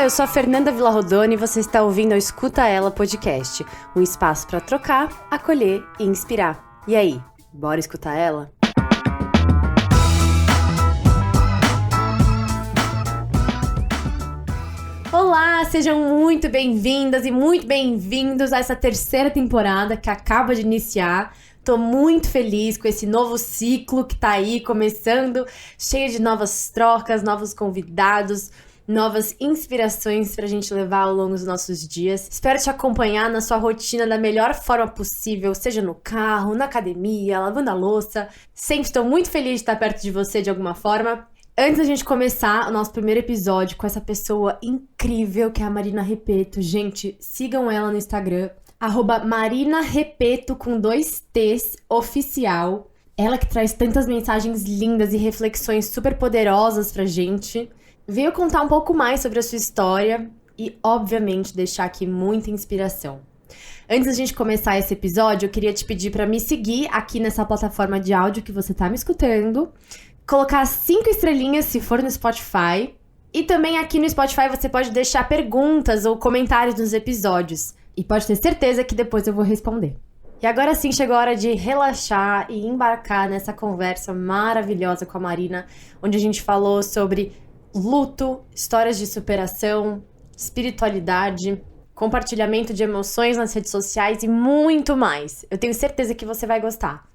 Olá, eu sou a Fernanda Villarrodone e você está ouvindo o Escuta Ela Podcast, um espaço para trocar, acolher e inspirar. E aí, bora escutar ela? Olá, sejam muito bem-vindas e muito bem-vindos a essa terceira temporada que acaba de iniciar. Tô muito feliz com esse novo ciclo que tá aí começando, cheio de novas trocas, novos convidados, novas inspirações pra gente levar ao longo dos nossos dias. Espero te acompanhar na sua rotina da melhor forma possível, seja no carro, na academia, lavando a louça. Sempre estou muito feliz de estar perto de você de alguma forma. Antes da gente começar o nosso primeiro episódio com essa pessoa incrível que é a Marina Repeto, gente, sigam ela no Instagram, @marinarepeto com 2 T's, oficial. Ela que traz tantas mensagens lindas e reflexões super poderosas pra gente. Veio contar um pouco mais sobre a sua história e, obviamente, deixar aqui muita inspiração. Antes da gente começar esse episódio, eu queria te pedir pra me seguir aqui nessa plataforma de áudio que você tá me escutando. Colocar 5 estrelinhas se for no Spotify. E também aqui no Spotify você pode deixar perguntas ou comentários nos episódios. E pode ter certeza que depois eu vou responder. E agora sim chegou a hora de relaxar e embarcar nessa conversa maravilhosa com a Marina, onde a gente falou sobre luto, histórias de superação, espiritualidade, compartilhamento de emoções nas redes sociais e muito mais. Eu tenho certeza que você vai gostar.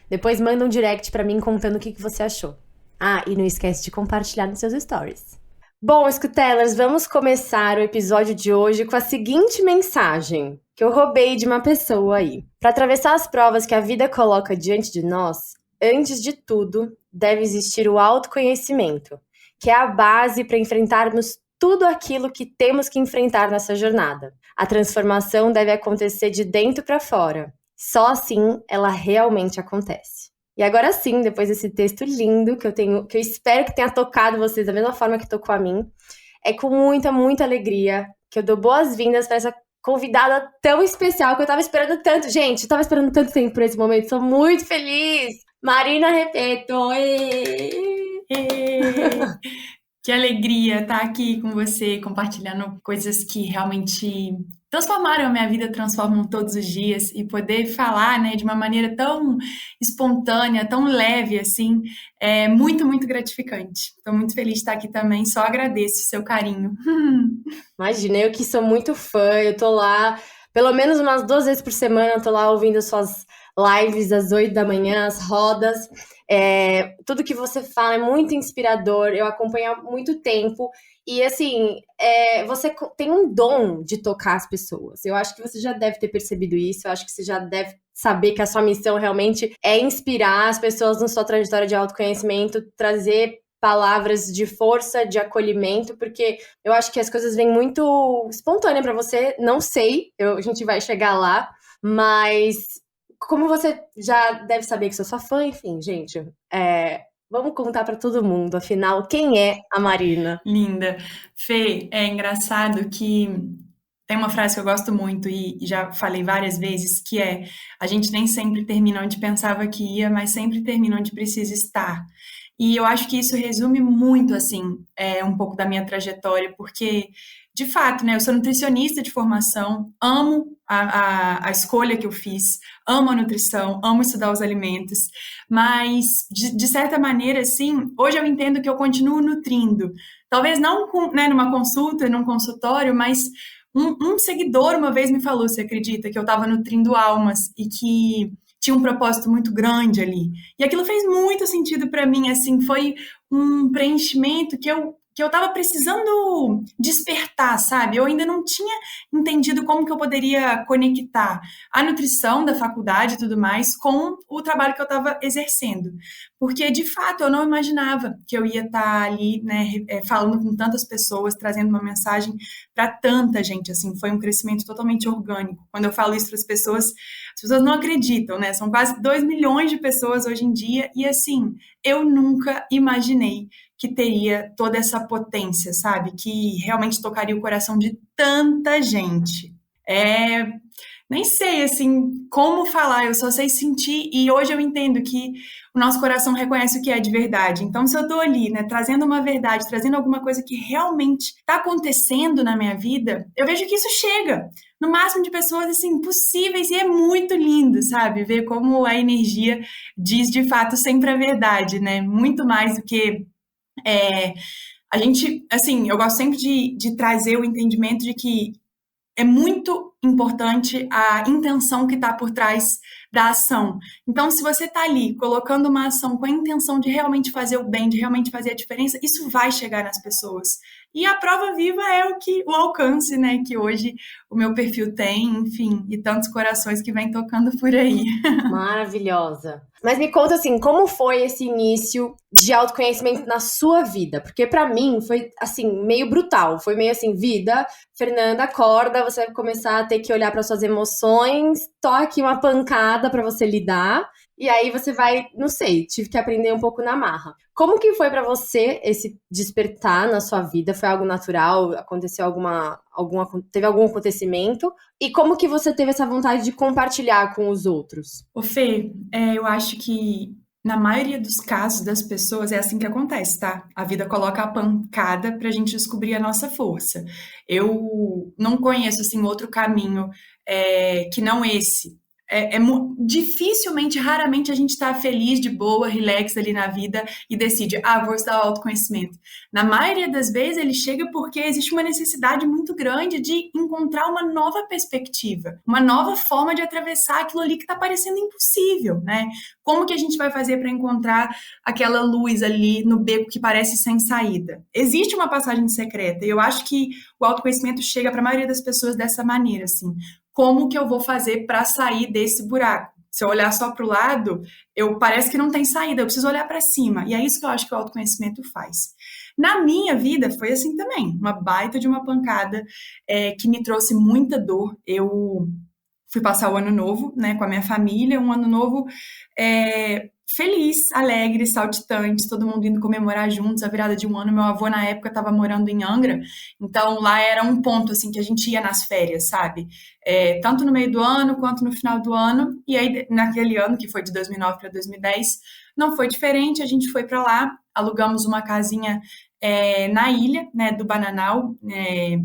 Depois manda um direct pra mim contando o que você achou. Ah, e não esquece de compartilhar nos seus stories. Bom, escutelas, vamos começar o episódio de hoje com a seguinte mensagem, que eu roubei de uma pessoa aí. Para atravessar as provas que a vida coloca diante de nós, antes de tudo, deve existir o autoconhecimento, que é a base para enfrentarmos tudo aquilo que temos que enfrentar nessa jornada. A transformação deve acontecer de dentro para fora. Só assim ela realmente acontece. E agora sim, depois desse texto lindo que eu espero que tenha tocado vocês da mesma forma que tocou a mim, é com muita, muita alegria que eu dou boas-vindas para essa convidada tão especial que eu tava esperando tanto. Gente, eu tava esperando tanto tempo por esse momento, sou muito feliz! Marina Repeto! Que alegria estar aqui com você, compartilhando coisas que realmente transformaram a minha vida, transformam todos os dias, e poder falar, né, de uma maneira tão espontânea, tão leve, assim, é muito, muito gratificante. Estou muito feliz de estar aqui também, só agradeço o seu carinho. Imagina, eu que sou muito fã, eu tô lá, pelo menos umas 2 vezes por semana, eu tô lá ouvindo suas lives às 8 da manhã, as rodas. Tudo que você fala é muito inspirador, eu acompanho há muito tempo. E assim, você tem um dom de tocar as pessoas. Eu acho que você já deve ter percebido isso, eu acho que você já deve saber que a sua missão realmente é inspirar as pessoas na sua trajetória de autoconhecimento, trazer palavras de força, de acolhimento, porque eu acho que as coisas vêm muito espontânea pra você, não sei, a gente vai chegar lá, mas como você já deve saber que sou sua fã, enfim, gente, vamos contar pra todo mundo, afinal, quem é a Marina? Linda. Fê, é engraçado que tem uma frase que eu gosto muito e já falei várias vezes, que é: a gente nem sempre termina onde pensava que ia, mas sempre termina onde precisa estar. E eu acho que isso resume muito, assim, um pouco da minha trajetória, porque, de fato, né, eu sou nutricionista de formação, amo a escolha que eu fiz, amo a nutrição, amo estudar os alimentos, mas, de certa maneira, assim, hoje eu entendo que eu continuo nutrindo. Talvez não, né, numa consulta, num consultório, mas um seguidor uma vez me falou, você acredita, que eu estava nutrindo almas e que tinha um propósito muito grande ali. E aquilo fez muito sentido para mim, assim, foi um preenchimento que eu estava precisando despertar, sabe? Eu ainda não tinha entendido como que eu poderia conectar a nutrição da faculdade e tudo mais com o trabalho que eu estava exercendo. Porque, de fato, eu não imaginava que eu ia estar ali, né, falando com tantas pessoas, trazendo uma mensagem para tanta gente, assim, foi um crescimento totalmente orgânico. Quando eu falo isso para as pessoas não acreditam, né? São quase 2 milhões de pessoas hoje em dia e, assim, eu nunca imaginei que teria toda essa potência, sabe? Que realmente tocaria o coração de tanta gente. nem sei, assim, como falar, eu só sei sentir, e hoje eu entendo que o nosso coração reconhece o que é de verdade. Então, se eu tô ali, né, trazendo uma verdade, trazendo alguma coisa que realmente tá acontecendo na minha vida, eu vejo que isso chega no máximo de pessoas, assim, possíveis, e é muito lindo, sabe? Ver como a energia diz, de fato, sempre a verdade, né? Muito mais do que... é, a gente, assim, eu gosto sempre de trazer o entendimento de que é muito importante a intenção que está por trás da ação. Então, se você está ali colocando uma ação com a intenção de realmente fazer o bem, de realmente fazer a diferença, isso vai chegar nas pessoas. E a prova viva é o alcance, né, que hoje o meu perfil tem, enfim, e tantos corações que vem tocando por aí. Maravilhosa. Mas me conta assim, como foi esse início de autoconhecimento na sua vida? Porque pra mim foi assim, meio brutal. Foi meio assim, vida, Fernanda, acorda, você vai começar a ter que olhar para suas emoções, toque uma pancada pra você lidar, e aí você vai, não sei, tive que aprender um pouco na marra. Como que foi pra você esse despertar na sua vida? Foi algo natural? Aconteceu teve algum acontecimento? E como que você teve essa vontade de compartilhar com os outros? Ô Fê, eu acho que na maioria dos casos das pessoas é assim que acontece, tá? A vida coloca a pancada pra gente descobrir a nossa força. Eu não conheço, assim, outro caminho que não esse. Dificilmente, raramente a gente tá feliz, de boa, relax ali na vida e decide, vou estudar autoconhecimento. Na maioria das vezes ele chega porque existe uma necessidade muito grande de encontrar uma nova perspectiva, uma nova forma de atravessar aquilo ali que está parecendo impossível, né? Como que a gente vai fazer para encontrar aquela luz ali no beco que parece sem saída? Existe uma passagem secreta e eu acho que o autoconhecimento chega para a maioria das pessoas dessa maneira, assim. Como que eu vou fazer para sair desse buraco? Se eu olhar só para o lado, parece que não tem saída, eu preciso olhar para cima. E é isso que eu acho que o autoconhecimento faz. Na minha vida foi assim também, uma baita de uma pancada que me trouxe muita dor. Eu fui passar o ano novo, né, com a minha família, um ano novo feliz, alegre, saltitante, todo mundo indo comemorar juntos a virada de um ano. Meu avô, na época, estava morando em Angra, então lá era um ponto, assim, que a gente ia nas férias, sabe? Tanto no meio do ano, quanto no final do ano, e aí, naquele ano, que foi de 2009 para 2010, não foi diferente, a gente foi para lá, alugamos uma casinha na ilha, né, do Bananal,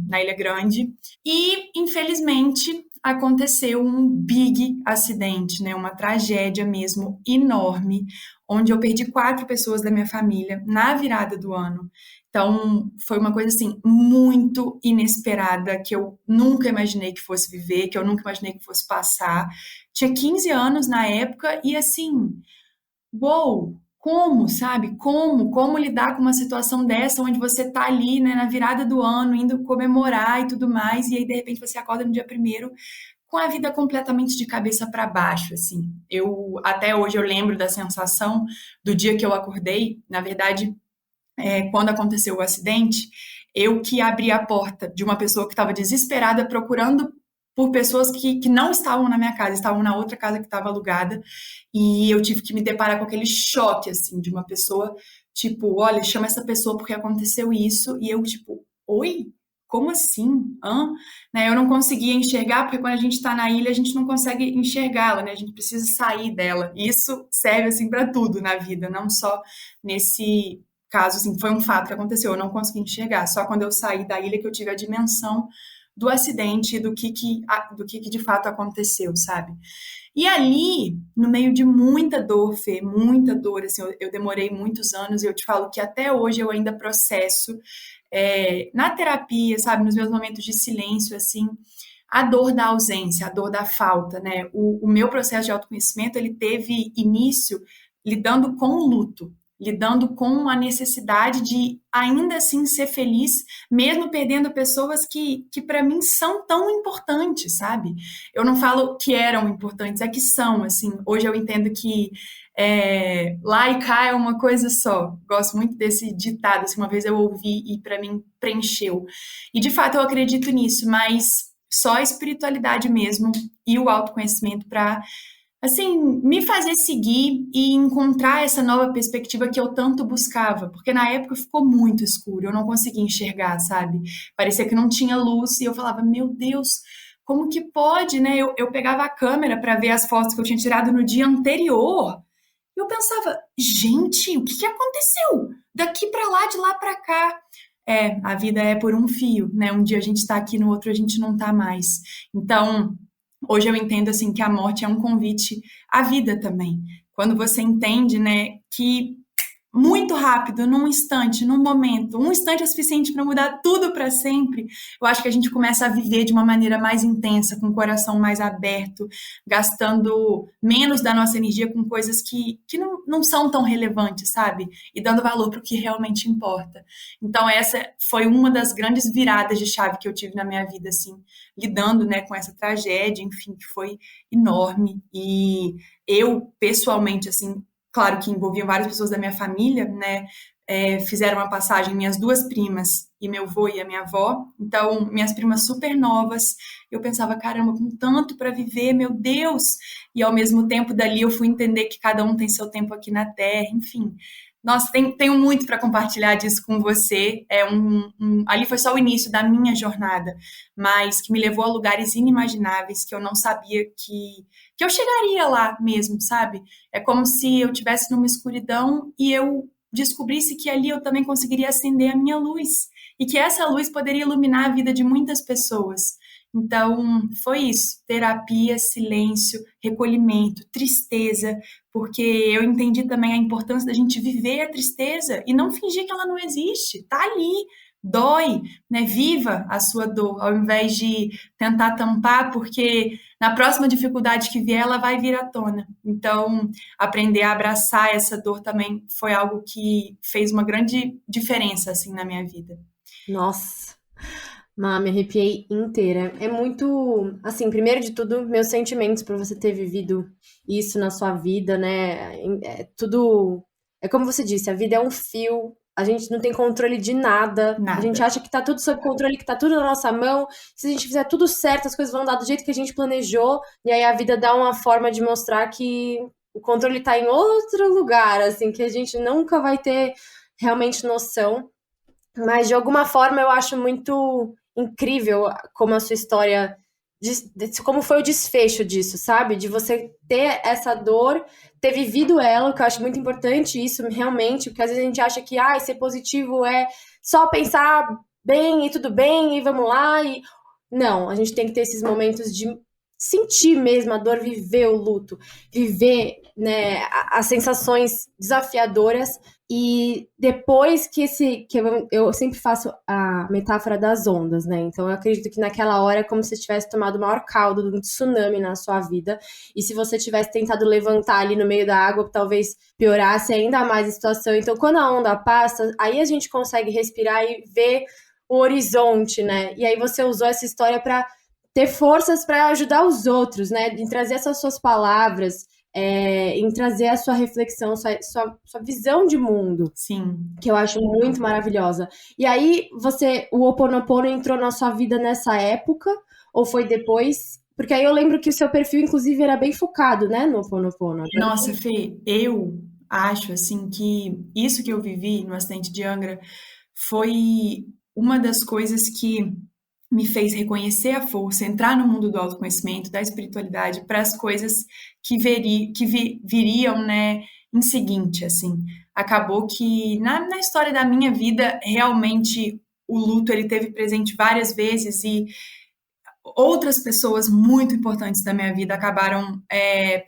na Ilha Grande, e, infelizmente, aconteceu um big acidente, né, uma tragédia mesmo enorme, onde eu perdi 4 pessoas da minha família na virada do ano. Então, foi uma coisa assim muito inesperada que eu nunca imaginei que fosse viver, que eu nunca imaginei que fosse passar. Tinha 15 anos na época e assim, uou, como, sabe? Como lidar com uma situação dessa, onde você tá ali, né, na virada do ano, indo comemorar e tudo mais, e aí de repente você acorda no dia primeiro com a vida completamente de cabeça para baixo, assim. Até hoje eu lembro da sensação do dia que eu acordei, na verdade, quando aconteceu o acidente, eu que abri a porta de uma pessoa que estava desesperada procurando por pessoas que não estavam na minha casa, estavam na outra casa que estava alugada, e eu tive que me deparar com aquele choque, assim, de uma pessoa, tipo, olha, chama essa pessoa porque aconteceu isso, e eu, tipo, oi? Como assim? Hã? Né, eu não conseguia enxergar, porque quando a gente está na ilha, a gente não consegue enxergá-la, né? A gente precisa sair dela. E isso serve, assim, para tudo na vida, não só nesse caso, assim, foi um fato que aconteceu, eu não consegui enxergar. Só quando eu saí da ilha que eu tive a dimensão do acidente, do que de fato aconteceu, sabe? E ali, no meio de muita dor, Fê, muita dor, assim, eu demorei muitos anos e eu te falo que até hoje eu ainda processo na terapia, sabe, nos meus momentos de silêncio, assim, a dor da ausência, a dor da falta, né? O meu processo de autoconhecimento, ele teve início lidando com o luto, lidando com a necessidade de ainda assim ser feliz, mesmo perdendo pessoas que para mim são tão importantes, sabe? Eu não falo que eram importantes, é que são, assim. Hoje eu entendo que lá e cá é uma coisa só. Gosto muito desse ditado, assim, uma vez eu ouvi e para mim preencheu. E de fato eu acredito nisso, mas só a espiritualidade mesmo e o autoconhecimento para assim, me fazer seguir e encontrar essa nova perspectiva que eu tanto buscava, porque na época ficou muito escuro, eu não conseguia enxergar, sabe? Parecia que não tinha luz e eu falava, meu Deus, como que pode, né? Eu pegava a câmera para ver as fotos que eu tinha tirado no dia anterior. E eu pensava, gente, o que que aconteceu? Daqui para lá, de lá para cá. A vida é por um fio, né? Um dia a gente está aqui, no outro a gente não está mais. Então, hoje eu entendo assim que a morte é um convite à vida também. Quando você entende, né, que muito rápido, num instante, num momento, um instante é suficiente para mudar tudo para sempre. Eu acho que a gente começa a viver de uma maneira mais intensa, com o coração mais aberto, gastando menos da nossa energia com coisas que não são tão relevantes, sabe? E dando valor para o que realmente importa. Então, essa foi uma das grandes viradas de chave que eu tive na minha vida, assim, lidando, né, com essa tragédia, enfim, que foi enorme. E eu, pessoalmente, assim, claro que envolvia várias pessoas da minha família, né? Fizeram uma passagem minhas duas primas e meu avô e a minha avó. Então, minhas primas super novas. Eu pensava, caramba, com tanto para viver, meu Deus! E ao mesmo tempo, dali eu fui entender que cada um tem seu tempo aqui na Terra, enfim. Nossa, tenho muito para compartilhar disso com você. Ali foi só o início da minha jornada, mas que me levou a lugares inimagináveis que eu não sabia que eu chegaria lá mesmo, sabe? É como se eu estivesse numa escuridão e eu descobrisse que ali eu também conseguiria acender a minha luz e que essa luz poderia iluminar a vida de muitas pessoas. Então, foi isso: terapia, silêncio, recolhimento, tristeza, porque eu entendi também a importância da gente viver a tristeza e não fingir que ela não existe. Tá ali, dói, né? Viva a sua dor, ao invés de tentar tampar, porque na próxima dificuldade que vier, ela vai vir à tona. Então, aprender a abraçar essa dor também foi algo que fez uma grande diferença, assim, na minha vida. Nossa, me arrepiei inteira. É muito, assim, primeiro de tudo, meus sentimentos por você ter vivido isso na sua vida, né? É tudo. É como você disse, a vida é um fio. A gente não tem controle de nada. A gente Nada. acha que tá tudo sob controle, que tá tudo na nossa mão. Se a gente fizer tudo certo, as coisas vão dar do jeito que a gente planejou. E aí a vida dá uma forma de mostrar que o controle tá em outro lugar, assim, que a gente nunca vai ter realmente noção. Mas de alguma forma eu acho muito incrível como a sua história, como foi o desfecho disso, sabe? De você ter essa dor, ter vivido ela, que eu acho muito importante isso realmente, porque às vezes a gente acha que ser positivo é só pensar bem e tudo bem e vamos lá. Não, a gente tem que ter esses momentos de sentir mesmo a dor, viver o luto, viver, né, as sensações desafiadoras. E depois eu sempre faço a metáfora das ondas, né? Então eu acredito que naquela hora é como se você tivesse tomado o maior caldo de um tsunami na sua vida. E se você tivesse tentado levantar ali no meio da água, talvez piorasse ainda mais a situação. Então, quando a onda passa, aí a gente consegue respirar e ver o horizonte, né? E aí você usou essa história para ter forças para ajudar os outros, né? Em trazer essas suas palavras, em trazer a sua reflexão, sua visão de mundo, Sim. que eu acho muito maravilhosa. E aí, o Ho Oponopono entrou na sua vida nessa época, ou foi depois? Porque aí eu lembro que o seu perfil, inclusive, era bem focado, né, no Ho Oponopono. Nossa, Fê, eu acho assim que isso que eu vivi no acidente de Angra foi uma das coisas que me fez reconhecer a força, entrar no mundo do autoconhecimento, da espiritualidade, para as coisas viriam, né, em seguinte, assim. Acabou que na história da minha vida, realmente o luto ele teve presente várias vezes e outras pessoas muito importantes da minha vida acabaram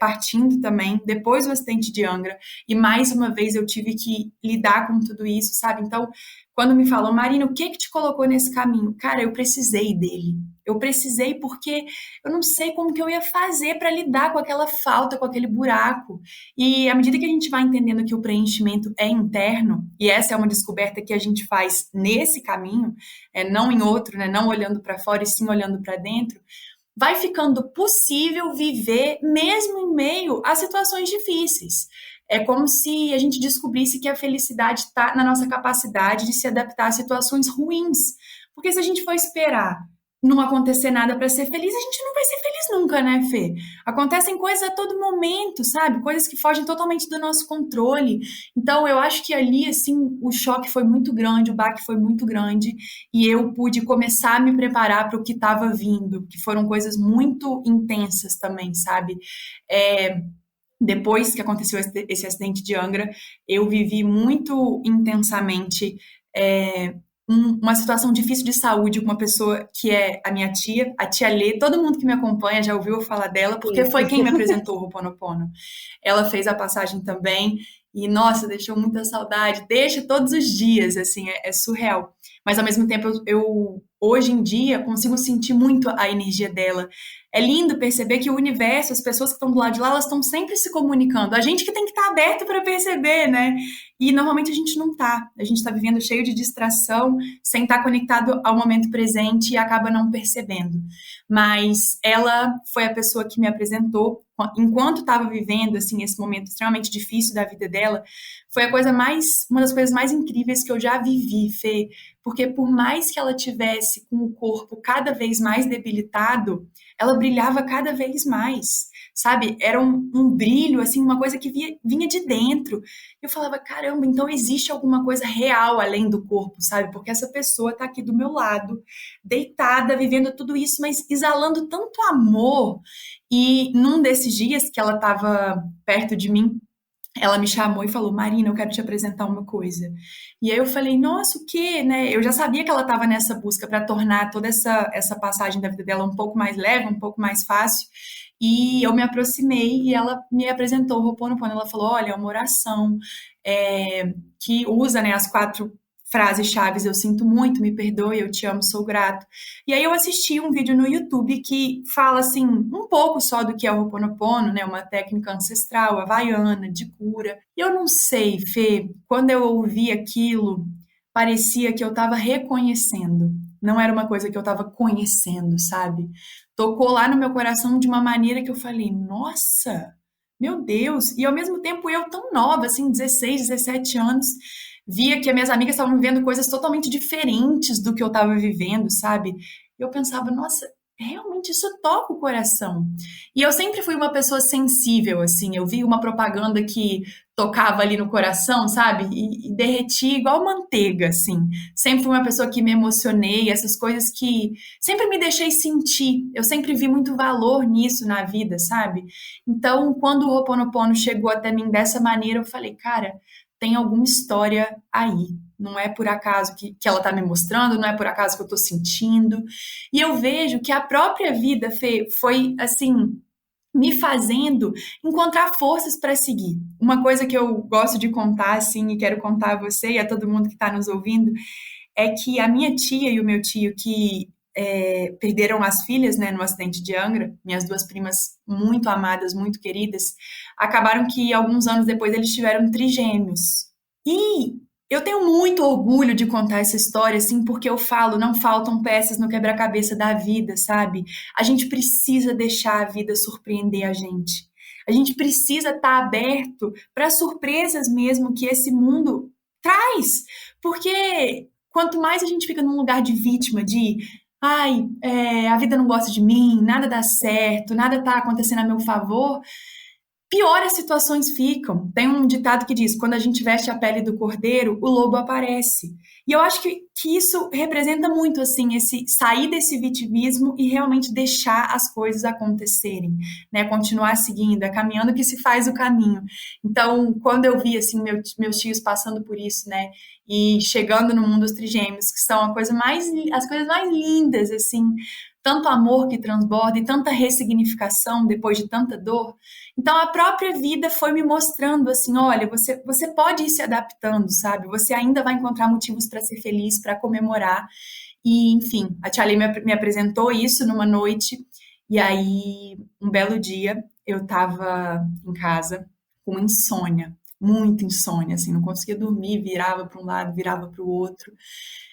partindo também depois do acidente de Angra e mais uma vez eu tive que lidar com tudo isso, sabe? Então, quando me falam, Marina, o que que te colocou nesse caminho? Cara, eu precisei dele. Eu precisei porque eu não sei como que eu ia fazer para lidar com aquela falta, com aquele buraco. E à medida que a gente vai entendendo que o preenchimento é interno, e essa é uma descoberta que a gente faz nesse caminho, não em outro, né? Não olhando para fora e sim olhando para dentro, vai ficando possível viver mesmo em meio a situações difíceis. É como se a gente descobrisse que a felicidade está na nossa capacidade de se adaptar a situações ruins. Porque se a gente for esperar não acontecer nada para ser feliz, a gente não vai ser feliz acontece nunca, né, Fê? Acontecem coisas a todo momento, sabe? Coisas que fogem totalmente do nosso controle. Então, eu acho que ali, assim, o choque foi muito grande, o baque foi muito grande, e eu pude começar a me preparar para o que estava vindo, que foram coisas muito intensas também, sabe? É, depois que aconteceu esse acidente de Angra, eu vivi muito intensamente é, uma situação difícil de saúde com uma pessoa que é a minha tia, a tia Lê. Todo mundo que me acompanha já ouviu eu falar dela, porque Sim. foi quem me apresentou o Ho'oponopono. Ela fez a passagem também e, nossa, deixou muita saudade. Deixa todos os dias, assim, é surreal. Mas, ao mesmo tempo, hoje em dia, consigo sentir muito a energia dela. É lindo perceber que o universo, as pessoas que estão do lado de lá, elas estão sempre se comunicando. A gente que tem que estar aberto para perceber, né? E normalmente a gente não tá. A gente está vivendo cheio de distração, sem estar conectado ao momento presente e acaba não percebendo. Mas ela foi a pessoa que me apresentou enquanto estava vivendo assim esse momento extremamente difícil da vida dela. Foi uma das coisas mais incríveis que eu já vivi, Fê, porque por mais que ela tivesse com o corpo cada vez mais debilitado, ela brilhava cada vez mais, sabe? Era um brilho, assim, uma coisa que vinha de dentro. Eu falava, caramba, então existe alguma coisa real além do corpo, sabe? Porque essa pessoa tá aqui do meu lado, deitada, vivendo tudo isso, mas exalando tanto amor. E num desses dias que ela estava perto de mim, ela me chamou e falou, Marina, eu quero te apresentar uma coisa. E aí eu falei, nossa, o quê, né? Eu já sabia que ela estava nessa busca para tornar toda essa passagem da vida dela um pouco mais leve, um pouco mais fácil. E eu me aproximei e ela me apresentou o Ho'oponopono. Ela falou, olha, é uma oração que usa, né, as 4 frases chaves, eu sinto muito, me perdoe, eu te amo, sou grato. E aí eu assisti um vídeo no YouTube que fala assim um pouco só do que é o Ho'oponopono, né, uma técnica ancestral havaiana de cura. E eu não sei, Fê, quando eu ouvi aquilo, parecia que eu estava reconhecendo. Não era uma coisa que eu estava conhecendo, sabe? Tocou lá no meu coração de uma maneira que eu falei, nossa, meu Deus! E ao mesmo tempo eu tão nova, assim, 16, 17 anos, via que as minhas amigas estavam vivendo coisas totalmente diferentes do que eu estava vivendo, sabe? Eu pensava, nossa, realmente isso toca o coração. E eu sempre fui uma pessoa sensível, assim, eu vi uma propaganda que tocava ali no coração, sabe? E derretia igual manteiga, assim. Sempre fui uma pessoa que me emocionei, essas coisas que sempre me deixei sentir. Eu sempre vi muito valor nisso na vida, sabe? Então, quando o Ho'oponopono chegou até mim dessa maneira, eu falei, cara, tem alguma história aí. Não é por acaso que ela está me mostrando, não é por acaso que eu estou sentindo. E eu vejo que a própria vida, Fê, foi assim, me fazendo encontrar forças para seguir. Uma coisa que eu gosto de contar, assim, e quero contar a você e a todo mundo que está nos ouvindo, é que a minha tia e o meu tio, que perderam as filhas, né, no acidente de Angra, minhas 2 primas muito amadas, muito queridas, acabaram que alguns anos depois eles tiveram trigêmeos. E eu tenho muito orgulho de contar essa história, assim, porque eu falo, não faltam peças no quebra-cabeça da vida, sabe? A gente precisa deixar a vida surpreender a gente. A gente precisa estar aberto para surpresas mesmo que esse mundo traz. Porque quanto mais a gente fica num lugar de vítima, de ai, a vida não gosta de mim, nada dá certo, nada tá acontecendo a meu favor, pior as situações ficam. Tem um ditado que diz: quando a gente veste a pele do cordeiro, o lobo aparece. E eu acho que isso representa muito, assim, esse sair desse vitimismo e realmente deixar as coisas acontecerem, né? Continuar seguindo, é caminhando que se faz o caminho. Então, quando eu vi, assim, meus tios passando por isso, né? E chegando no mundo dos trigêmeos, que são as coisas mais lindas, assim, tanto amor que transborda e tanta ressignificação depois de tanta dor. Então a própria vida foi me mostrando assim, olha, você pode ir se adaptando, sabe? Você ainda vai encontrar motivos para ser feliz, para comemorar. E, enfim, a Tia Lê me apresentou isso numa noite, e aí, um belo dia, eu estava em casa com insônia, muita insônia, assim, não conseguia dormir, virava para um lado, virava para o outro.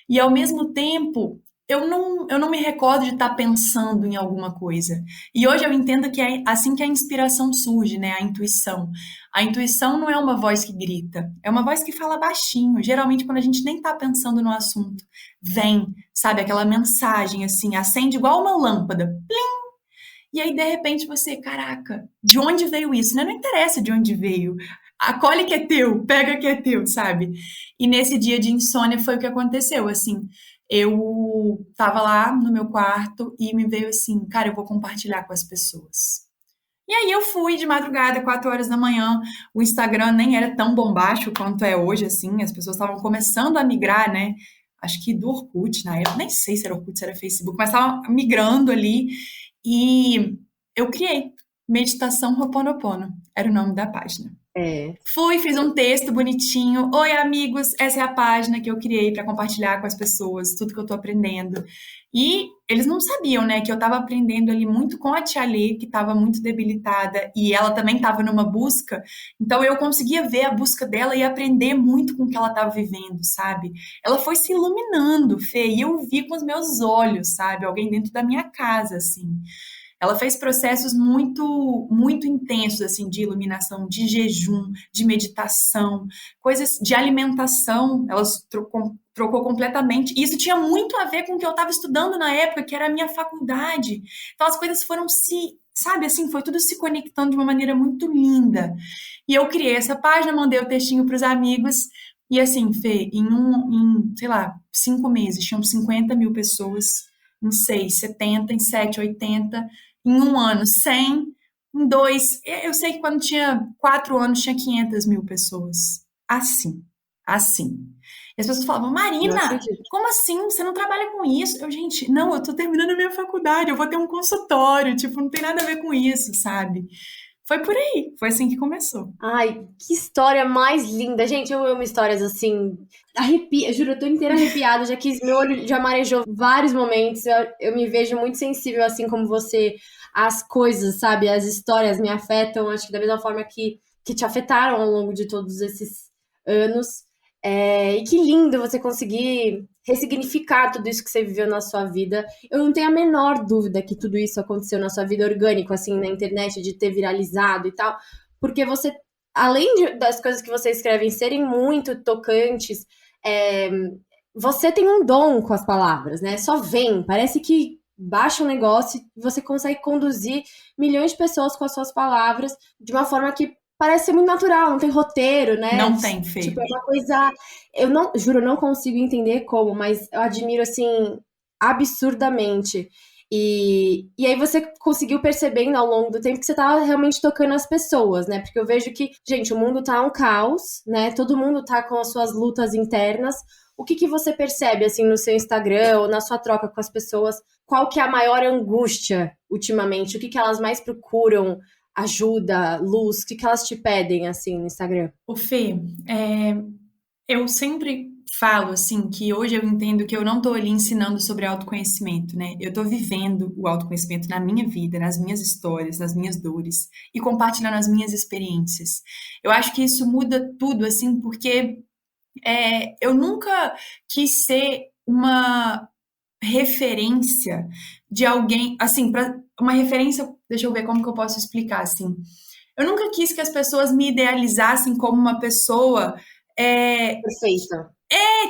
E ao mesmo tempo, eu não me recordo de estar pensando em alguma coisa. E hoje eu entendo que é assim que a inspiração surge, né? A intuição. A intuição não é uma voz que grita, é uma voz que fala baixinho. Geralmente, quando a gente nem está pensando no assunto, vem, sabe, aquela mensagem assim, acende igual uma lâmpada. E aí, de repente, você, caraca, de onde veio isso? Né? Não interessa de onde veio. Acolhe que é teu, pega que é teu, sabe? E nesse dia de insônia foi o que aconteceu, assim. Eu tava lá no meu quarto e me veio assim, cara, eu vou compartilhar com as pessoas. E aí eu fui de madrugada, 4 horas da manhã. O Instagram nem era tão bombástico quanto é hoje, assim. As pessoas estavam começando a migrar, né? Acho que do Orkut na época, nem sei se era Orkut, se era Facebook, mas estavam migrando ali. E eu criei Meditação Ho'oponopono, era o nome da página. É. Fui, fiz um texto bonitinho. Oi, amigos, essa é a página que eu criei para compartilhar com as pessoas tudo que eu tô aprendendo. E eles não sabiam, né, que eu tava aprendendo ali muito com a Tia Lê, que tava muito debilitada, e ela também tava numa busca. Então eu conseguia ver a busca dela e aprender muito com o que ela tava vivendo, sabe? Ela foi se iluminando, Fê, e eu vi com os meus olhos, sabe? Alguém dentro da minha casa, assim. Ela fez processos muito, muito intensos, assim, de iluminação, de jejum, de meditação, coisas de alimentação. Ela trocou completamente. E isso tinha muito a ver com o que eu estava estudando na época, que era a minha faculdade. Então as coisas foram se, sabe, assim, foi tudo se conectando de uma maneira muito linda. E eu criei essa página, mandei o textinho para os amigos. E assim, Fê, sei lá, 5 meses, tinham 50 mil pessoas, em 6, 70, em 7, 80, em um ano, 100, em dois. Eu sei que quando tinha 4 anos tinha 500 mil pessoas. Assim, assim. E as pessoas falavam, Não Marina, acredito. como assim? Você não trabalha com isso? Eu, gente, não, eu tô terminando a minha faculdade, eu vou ter um consultório, tipo, não tem nada a ver com isso, sabe? Foi por aí, foi assim que começou. Ai, que história mais linda. Gente, eu amo histórias assim. Arrepia, juro, eu tô inteira arrepiada. Já quis, meu olho já marejou vários momentos. Eu me vejo muito sensível, assim como você. As coisas, sabe? As histórias me afetam, acho que da mesma forma que te afetaram ao longo de todos esses anos. E que lindo você conseguir ressignificar tudo isso que você viveu na sua vida. Eu não tenho a menor dúvida que tudo isso aconteceu na sua vida orgânico, assim, na internet, de ter viralizado e tal. Porque você, das coisas que você escreve serem muito tocantes, é, você tem um dom com as palavras, né? Só vem, parece que baixa um negócio e você consegue conduzir milhões de pessoas com as suas palavras de uma forma que parece ser muito natural, não tem roteiro, né? Não tem, Tipo, Fê. é uma coisa. Eu não, juro, eu não consigo entender como, mas eu admiro assim absurdamente. E aí você conseguiu percebendo ao longo do tempo que você tava realmente tocando as pessoas, né? Porque eu vejo que, gente, o mundo tá um caos, né? Todo mundo tá com as suas lutas internas. O que que você percebe, assim, no seu Instagram ou na sua troca com as pessoas? Qual que é a maior angústia ultimamente? O que que elas mais procuram? Ajuda, luz? O que que elas te pedem, assim, no Instagram? O Fê, eu sempre falo assim que hoje eu entendo que eu não estou ali ensinando sobre autoconhecimento, né? Eu estou vivendo o autoconhecimento na minha vida, nas minhas histórias, nas minhas dores e compartilhando as minhas experiências. Eu acho que isso muda tudo, assim, porque eu nunca quis ser uma referência de alguém, assim, para uma referência, deixa eu ver como que eu posso explicar, assim. Eu nunca quis que as pessoas me idealizassem como uma pessoa é, Perfeita.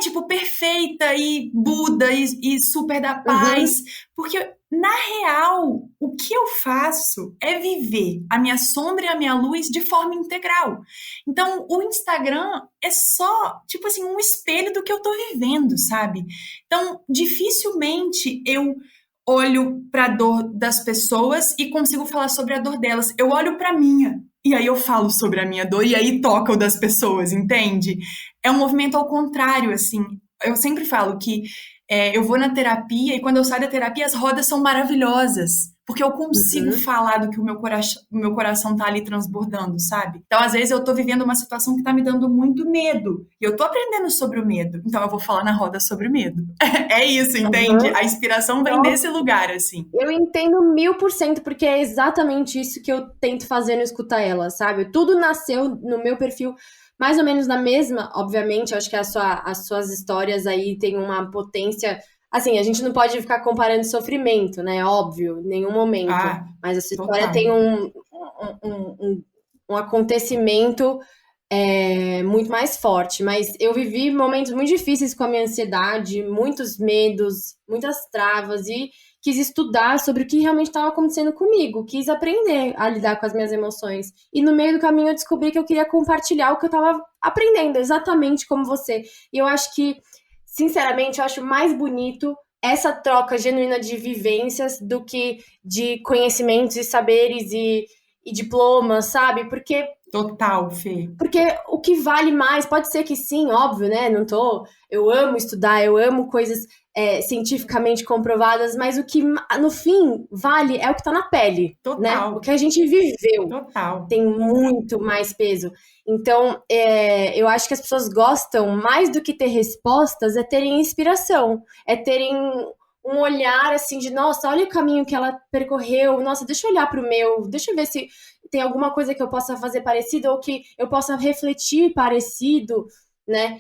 tipo, perfeita e Buda e super da Uhum. paz, porque na real, o que eu faço é viver a minha sombra e a minha luz de forma integral. Então, o Instagram é só, tipo assim, um espelho do que eu tô vivendo, sabe? Então, dificilmente eu olho para a dor das pessoas e consigo falar sobre a dor delas. Eu olho para minha e aí eu falo sobre a minha dor e aí toca o das pessoas, entende? É um movimento ao contrário, assim. Eu sempre falo que eu vou na terapia e quando eu saio da terapia as rodas são maravilhosas. Porque eu consigo Uhum. falar do que o meu coração tá ali transbordando, sabe? Então, às vezes, eu tô vivendo uma situação que tá me dando muito medo. E eu tô aprendendo sobre o medo. Então, eu vou falar na roda sobre o medo. É isso, entende? Uhum. A inspiração vem desse lugar, assim. Eu entendo 1000%, porque é exatamente isso que eu tento fazer no Escuta Ela, sabe? Tudo nasceu no meu perfil, mais ou menos na mesma, obviamente, eu acho que as suas histórias aí têm uma potência. Assim, a gente não pode ficar comparando sofrimento, né? Óbvio, em nenhum momento. Ah, Mas a sua história total. tem um acontecimento. muito mais forte. Mas eu vivi momentos muito difíceis com a minha ansiedade, muitos medos, muitas travas, e quis estudar sobre o que realmente estava acontecendo comigo, quis aprender a lidar com as minhas emoções. E no meio do caminho eu descobri que eu queria compartilhar o que eu estava aprendendo, exatamente como você. E eu acho que, sinceramente, eu acho mais bonito essa troca genuína de vivências do que de conhecimentos e saberes e diplomas, sabe? Total, Fê. Porque o que vale mais, pode ser que sim, óbvio, né? Não tô. Eu amo estudar, eu amo coisas cientificamente comprovadas, mas o que no fim vale é o que tá na pele, né? O Total, que a gente viveu total. tem muito mais peso. Então, eu acho que as pessoas gostam mais do que ter respostas, é terem inspiração, é terem um olhar assim de, nossa, olha o caminho que ela percorreu, nossa, deixa eu olhar para o meu, deixa eu ver se tem alguma coisa que eu possa fazer parecido ou que eu possa refletir parecido, né?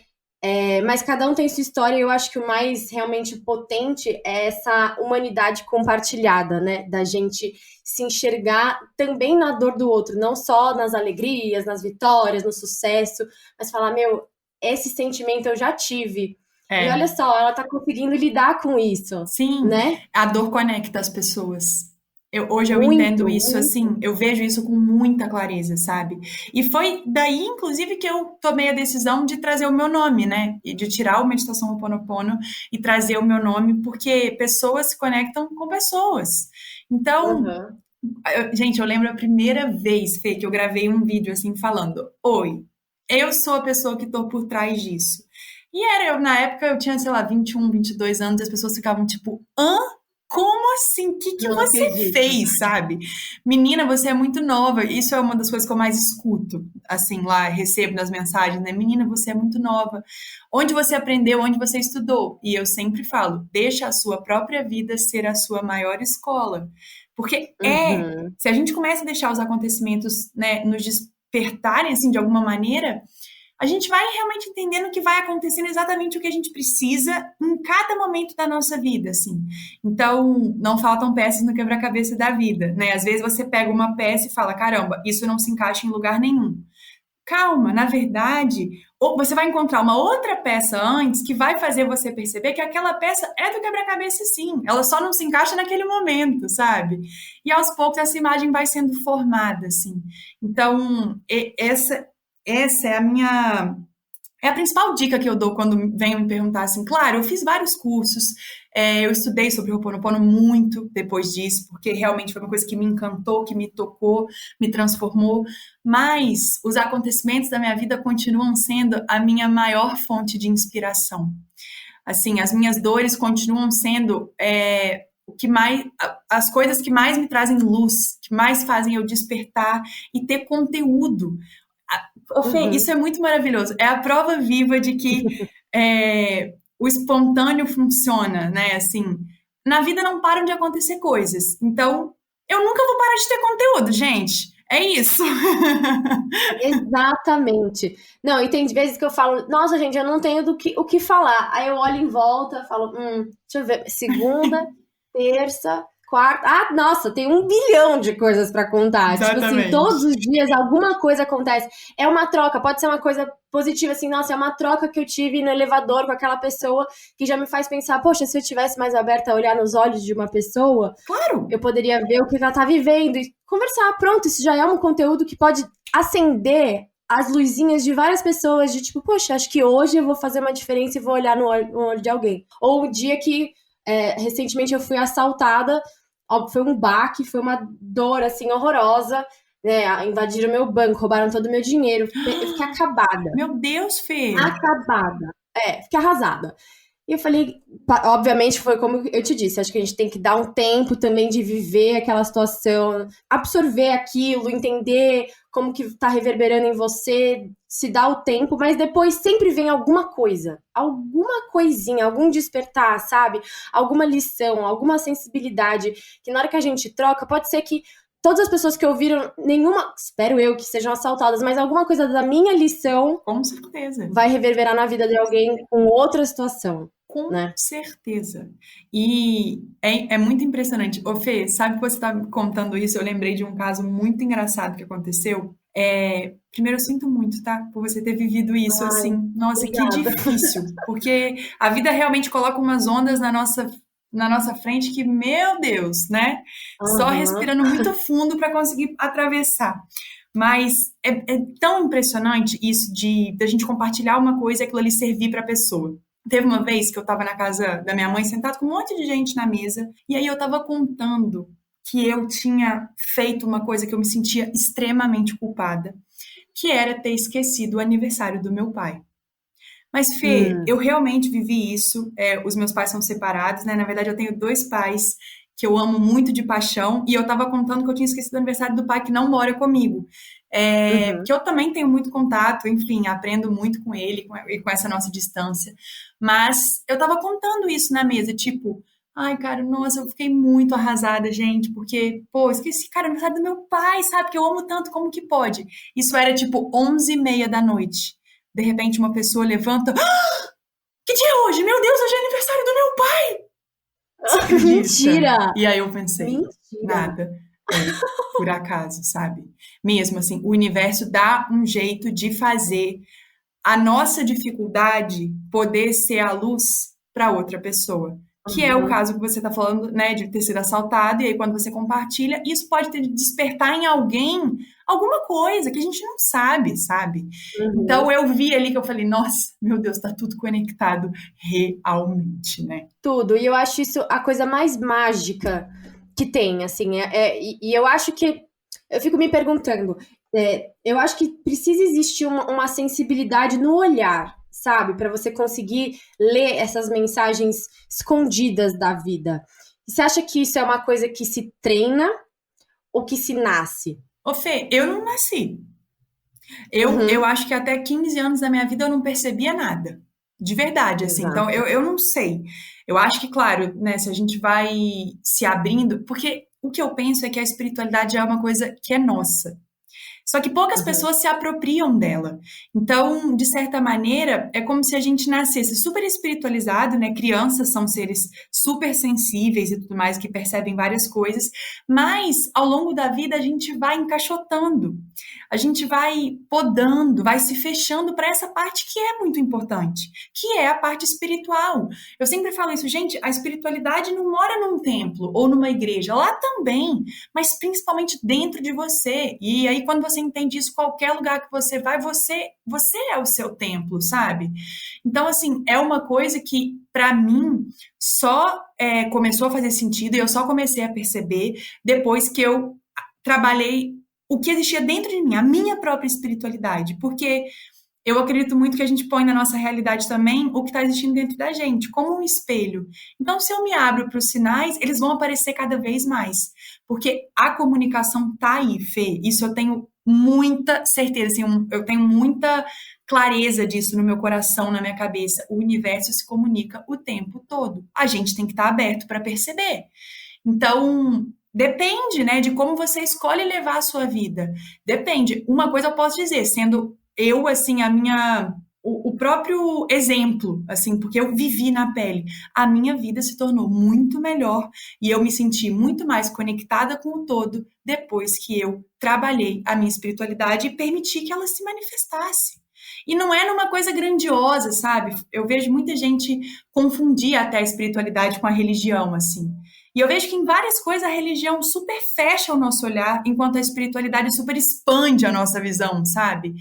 Mas cada um tem sua história e eu acho que o mais realmente potente é essa humanidade compartilhada, né? Da gente se enxergar também na dor do outro, não só nas alegrias, nas vitórias, no sucesso, mas falar, meu, esse sentimento eu já tive. E É, olha só, ela tá conseguindo lidar com isso, sim, né? a dor conecta as pessoas. Hoje eu entendo Muito, isso assim, muito. eu vejo isso com muita clareza, sabe? E foi daí, inclusive, que eu tomei a decisão de trazer o meu nome, né? E de tirar o Meditação Ho'oponopono e trazer o meu nome, porque pessoas se conectam com pessoas. Então, Uhum. gente, eu lembro a primeira vez, Fê, que eu gravei um vídeo assim falando: Oi, eu sou a pessoa que tô por trás disso. E na época eu tinha, sei lá, 21, 22 anos, e as pessoas ficavam tipo: hã? Como assim? O que Não você acredito. fez, sabe? Menina, você é muito nova. Isso é uma das coisas que eu mais escuto, assim, lá, recebo nas mensagens, né? Menina, você é muito nova. Onde você aprendeu, onde você estudou? E eu sempre falo: deixa a sua própria vida ser a sua maior escola. Porque Uhum. se a gente começa a deixar os acontecimentos, né, nos despertarem, assim, de alguma maneira, a gente vai realmente entendendo que vai acontecendo exatamente o que a gente precisa em cada momento da nossa vida, assim. Então, não faltam peças no quebra-cabeça da vida, né? Às vezes você pega uma peça e fala, caramba, isso não se encaixa em lugar nenhum. Calma, na verdade, ou você vai encontrar uma outra peça antes que vai fazer você perceber que aquela peça é do quebra-cabeça, sim. Ela só não se encaixa naquele momento, sabe? E aos poucos essa imagem vai sendo formada, assim. Então, essa é a minha é a principal dica que eu dou quando venham me perguntar assim. Claro, eu fiz vários cursos, eu estudei sobre o Ho'oponopono muito depois disso, porque realmente foi uma coisa que me encantou, que me tocou, me transformou. Mas os acontecimentos da minha vida continuam sendo a minha maior fonte de inspiração. Assim, as minhas dores continuam sendo o que mais, as coisas que mais me trazem luz, que mais fazem eu despertar e ter conteúdo. Ô, Fê, isso Uhum. é muito maravilhoso. É a prova viva de que o espontâneo funciona, né? Assim, na vida não param de acontecer coisas. Então, eu nunca vou parar de ter conteúdo, gente. É isso. Exatamente. Não, e tem vezes que eu falo, nossa, gente, eu não tenho o que falar. Aí eu olho em volta, falo, deixa eu ver, segunda, terça, quarta. Ah, nossa, tem 1 bilhão de coisas pra contar. Tipo assim, todos Exatamente. os dias alguma coisa acontece. É uma troca, pode ser uma coisa positiva, assim, nossa, é uma troca que eu tive no elevador com aquela pessoa que já me faz pensar, poxa, se eu tivesse mais aberta a olhar nos olhos de uma pessoa, Claro. eu poderia ver o que ela tá vivendo e conversar. Pronto, isso já é um conteúdo que pode acender as luzinhas de várias pessoas, de tipo, poxa, acho que hoje eu vou fazer uma diferença e vou olhar no olho de alguém. Ou o dia que, recentemente, eu fui assaltada, ó, foi um baque, foi uma dor, assim, horrorosa, né? Invadiram meu banco, roubaram todo o meu dinheiro, eu fiquei acabada. Meu Deus, Fê. Acabada. Fiquei arrasada. E eu falei, obviamente foi como eu te disse, acho que a gente tem que dar um tempo também de viver aquela situação, absorver aquilo, entender como que tá reverberando em você, se dá o tempo, mas depois sempre vem alguma coisinha, algum despertar, sabe? Alguma lição, alguma sensibilidade, que na hora que a gente troca, pode ser que todas as pessoas que ouviram, nenhuma, espero eu, que sejam assaltadas, mas alguma coisa da minha lição Com certeza. vai reverberar na vida de alguém com outra situação, Com né? certeza. E é muito impressionante. Ô, Fê, sabe que você está me contando isso? Eu lembrei de um caso muito engraçado que aconteceu. Primeiro, eu sinto muito, tá? Por você ter vivido isso, Ai, assim. Nossa, que obrigada. difícil. Porque a vida realmente coloca umas ondas na nossa frente que, meu Deus, né? Só Aham. respirando muito fundo para conseguir atravessar. Mas é tão impressionante isso de da gente compartilhar uma coisa e aquilo ali servir para a pessoa. Teve uma vez que eu estava na casa da minha mãe, sentada com um monte de gente na mesa, e aí eu estava contando que eu tinha feito uma coisa que eu me sentia extremamente culpada, que era ter esquecido o aniversário do meu pai. Mas, Fê, Hum. eu realmente vivi isso. Os meus pais são separados, né? Na verdade, eu tenho dois pais que eu amo muito de paixão, e eu tava contando que eu tinha esquecido o aniversário do pai que não mora comigo. Uhum. Que eu também tenho muito contato, enfim, aprendo muito com ele e com essa nossa distância. Mas eu tava contando isso na mesa, tipo, ai, cara, nossa, eu fiquei muito arrasada, gente, porque, pô, esqueci, cara, o aniversário do meu pai, sabe? Que eu amo tanto, como que pode? Isso era tipo 11h30 da noite. De repente, uma pessoa levanta. Que dia é hoje? Meu Deus, hoje é aniversário do meu pai! Você acredita? Mentira! E aí eu pensei, Mentira! nada é por acaso, sabe? Mesmo assim, o universo dá um jeito de fazer a nossa dificuldade poder ser a luz para outra pessoa. Que é o Uhum. caso que você está falando, né, de ter sido assaltado, e aí quando você compartilha, isso pode ter, despertar em alguém alguma coisa que a gente não sabe, sabe? Então Uhum. eu vi ali que eu falei, nossa, meu Deus, está tudo conectado realmente, né? Tudo. E eu acho isso a coisa mais mágica que tem, assim. E eu acho que. Eu fico me perguntando. Eu acho que precisa existir uma sensibilidade no olhar, sabe? Para você conseguir ler essas mensagens escondidas da vida. Você acha que isso é uma coisa que se treina ou que se nasce? Ô Fê, eu não nasci. Eu Uhum. acho que até 15 anos da minha vida eu não percebia nada. De verdade, assim. Então, Exato. eu não sei. Eu acho que, claro, né, se a gente vai se abrindo, porque o que eu penso é que a espiritualidade é uma coisa que é nossa. Só que poucas Uhum. pessoas se apropriam dela. Então, de certa maneira, é como se a gente nascesse super espiritualizado, né? Crianças são seres super sensíveis e tudo mais, que percebem várias coisas, mas ao longo da vida a gente vai encaixotando, a gente vai podando, vai se fechando para essa parte que é muito importante, que é a parte espiritual. Eu sempre falo isso, gente, a espiritualidade não mora num templo ou numa igreja, lá também, mas principalmente dentro de você. E aí, quando você entende isso, qualquer lugar que você vai, você é o seu templo, sabe? Então, assim, é uma coisa que, para mim, só começou a fazer sentido e eu só comecei a perceber depois que eu trabalhei o que existia dentro de mim, a minha própria espiritualidade. Porque eu acredito muito que a gente põe na nossa realidade também o que está existindo dentro da gente, como um espelho. Então, se eu me abro para os sinais, eles vão aparecer cada vez mais. Porque a comunicação tá aí, Fê. Isso eu tenho muita certeza, assim, eu tenho muita clareza disso no meu coração, na minha cabeça. O universo se comunica o tempo todo. A gente tem que estar aberto para perceber. Então, depende, né, de como você escolhe levar a sua vida. Depende. Uma coisa eu posso dizer, sendo eu, assim, o próprio exemplo, assim, porque eu vivi na pele, a minha vida se tornou muito melhor e eu me senti muito mais conectada com o todo depois que eu trabalhei a minha espiritualidade e permiti que ela se manifestasse. E não é numa coisa grandiosa, sabe? Eu vejo muita gente confundir até a espiritualidade com a religião, assim. E eu vejo que em várias coisas a religião super fecha o nosso olhar, enquanto a espiritualidade super expande a nossa visão, sabe?